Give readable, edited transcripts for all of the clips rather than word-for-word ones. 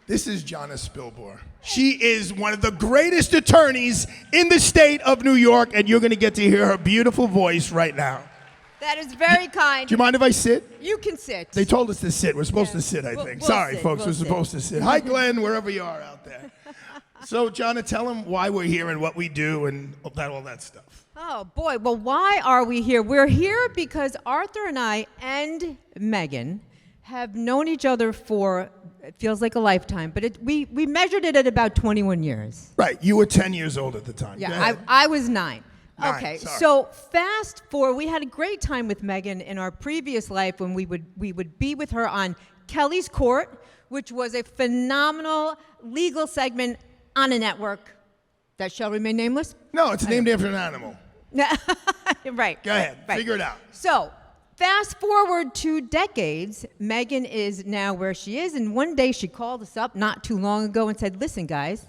This is Jonna Spilbor. She is one of the greatest attorneys in the state of New York, and you're going to get to hear her beautiful voice right now. That is very kind. Do you mind if I sit? You can sit. They told us to sit. We're supposed to sit, I think. Sorry, folks. We're supposed to sit. Hi, Glenn, wherever you are out there. So, Jonna, tell them why we're here and what we do and all that stuff. Oh, boy. Well, why are we here? We're here because Arthur and I and Megyn have known each other for, it feels like a lifetime, but we measured it at about 21 years. Right. You were 10 years old at the time. Yeah, I was 9. Okay, sorry. so fast forward, we had a great time with Megyn in our previous life when we would be with her on Kelly's Court, which was a phenomenal legal segment on a network that shall remain nameless. No, it's named after an animal. Right. Go ahead. Right. Figure it out. So fast forward 2 decades, Megyn is now where she is, and one day she called us up not too long ago and said, listen, guys,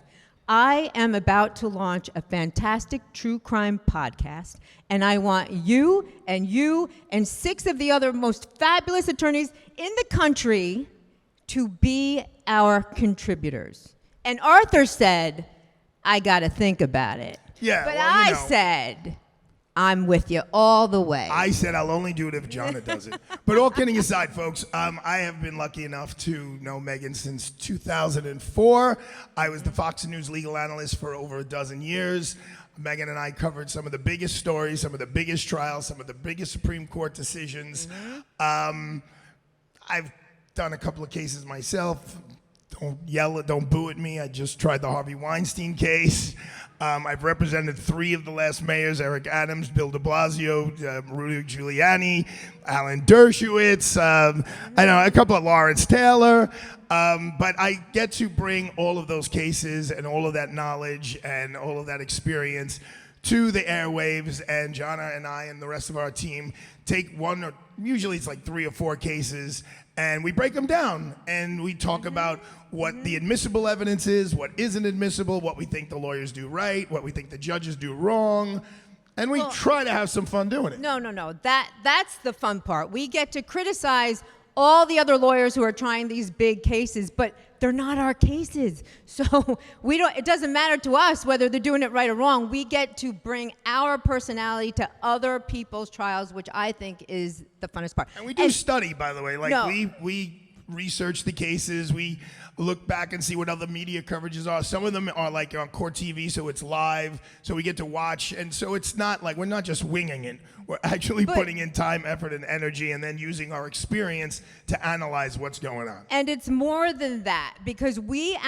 I am about to launch a fantastic true crime podcast, and I want you and 6 of the other most fabulous attorneys in the country to be our contributors. And Arthur said, I got to think about it. Yeah. But well, I said, I'm with you all the way. I said I'll only do it if Jonna does it. But all kidding aside, folks, I have been lucky enough to know Megyn since 2004. I was the Fox News legal analyst for over a dozen years. Megyn and I covered some of the biggest stories, some of the biggest trials, some of the biggest Supreme Court decisions. Mm-hmm. I've done a couple of cases myself. Don't yell at, don't boo at me. I just tried the Harvey Weinstein case. I've represented 3 of the last mayors, Eric Adams, Bill de Blasio, Rudy Giuliani, Alan Dershowitz, I know a couple of Lawrence Taylor. But I get to bring all of those cases and all of that knowledge and all of that experience to the airwaves, and Jonna and I and the rest of our team take one, or usually it's like 3 or 4 cases, and we break them down, and we talk about what the admissible evidence is, what isn't admissible, what we think the lawyers do right, what we think the judges do wrong, and we try to have some fun doing it. No. That's the fun part. We get to criticize all the other lawyers who are trying these big cases, but they're not our cases. So it doesn't matter to us whether they're doing it right or wrong. We get to bring our personality to other people's trials, which I think is the funnest part. And we do study, by the way. We research the cases. We look back and see what other media coverages are. Some of them are like on court TV, so it's live, so we get to watch. And so it's not like we're not just winging it. We're actually putting in time, effort, and energy, and then using our experience to analyze what's going on. And it's more than that, because we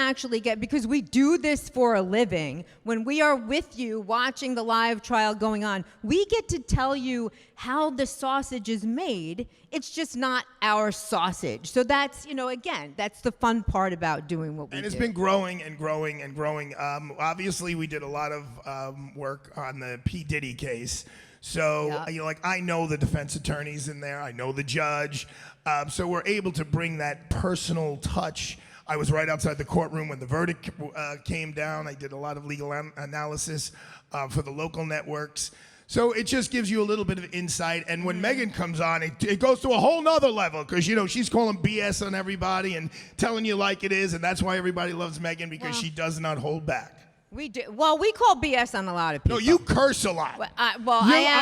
do this for a living. When we are with you watching the live trial going on, we get to tell you how the sausage is made. It's just not our sausage. So that's, again, that's the fun part about doing what we do. And it's been growing and growing and growing. Obviously, we did a lot of work on the P. Diddy case. So, I know the defense attorneys in there. I know the judge. So we're able to bring that personal touch. I was right outside the courtroom when the verdict came down. I did a lot of legal analysis for the local networks. So it just gives you a little bit of insight. And when Megyn comes on, it goes to a whole nother level, because, she's calling BS on everybody and telling you like it is. And that's why everybody loves Megyn, because she does not hold back. We do. Well, we call BS on a lot of people. No, you curse a lot. I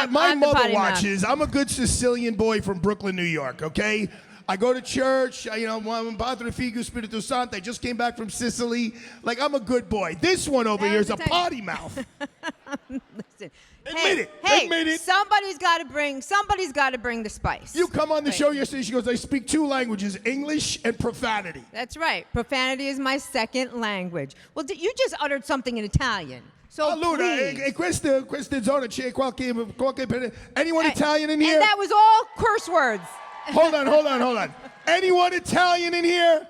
am. My mother watches. I'm a good Sicilian boy from Brooklyn, New York, okay? I go to church, Padre Figo Spiritu Santo. I just came back from Sicily. Like, I'm a good boy. This one over here is a potty mouth. Listen. Admit it. Admit it. Somebody's got to bring the spice. You come on the show yesterday, she goes, I speak 2 languages, English and profanity. That's right. Profanity is my second language. Well, you just uttered something in Italian. So allora, queste zone c'è qualche anyone Italian in here? And that was all curse words. Hold on. Anyone Italian in here?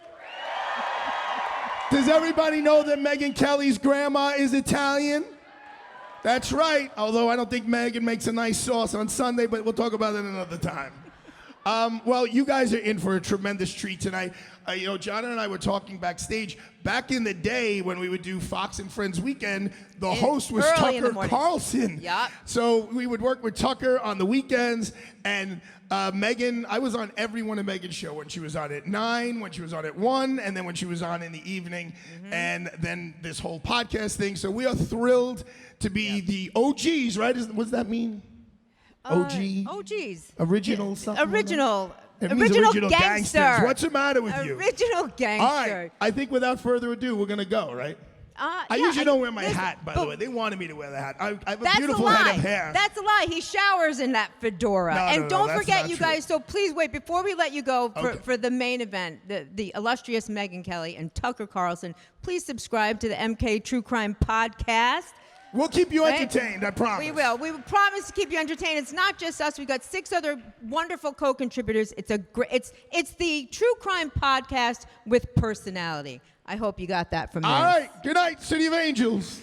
Does everybody know that Megyn Kelly's grandma is Italian? That's right, although I don't think Megyn makes a nice sauce on Sunday, but we'll talk about it another time. Well, you guys are in for a tremendous treat tonight. Jonna and I were talking backstage. Back in the day when we would do Fox and Friends Weekend, the host was early in the Tucker morning. Carlson. Yep. So we would work with Tucker on the weekends. And Megyn, I was on every one of Megyn's show when she was on at 9, when she was on at 1, and then when she was on in the evening, and then this whole podcast thing. So we are thrilled to be the OGs, right? What does that mean? OG? OGs. Original something? Original. It means original gangsters. What's the matter with you? Original gangster. All right. I think without further ado, we're going to go, right? I usually don't wear my hat, by the way. They wanted me to wear the hat. I have a beautiful head of hair. That's a lie. He showers in that fedora. Don't forget, you guys, so please wait, before we let you go for the main event, the illustrious Megyn Kelly and Tucker Carlson, please subscribe to the MK True Crime Podcast. We'll keep you entertained, I promise. We will. We will promise to keep you entertained. It's not just us. We've got 6 other wonderful co-contributors. It's the True Crime Podcast with personality. I hope you got that from me. All right. Good night, City of Angels.